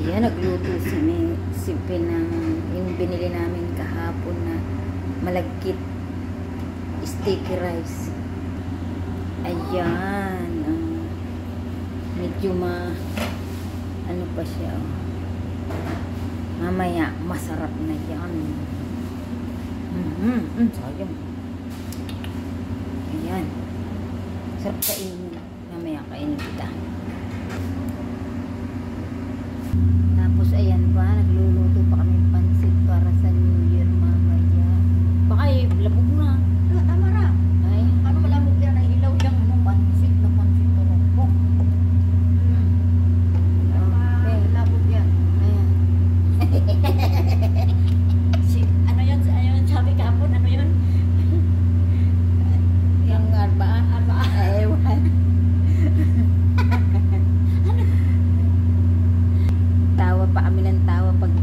Yan, nagluto si Pinang, yung binili namin kahapon na malagkit sticky rice. Ayan, medyo ano pa siya. Mamaya, masarap na yan. Sayang. Ayan. Sarap kainin. Mamaya kainin kita. Tapos ayan pa, nagluluto pa kami pansit para sa New Year mamaya. Baka labog na. Tama na. Ay, Ano malabog yan? Ay ilaw yung pansit na pansit turok. okay. Labog yan. Ayan. Ano yun? Sabi kahapon, ano yun? Yung arba. Ewan. Tawa pa kami ng tawa pag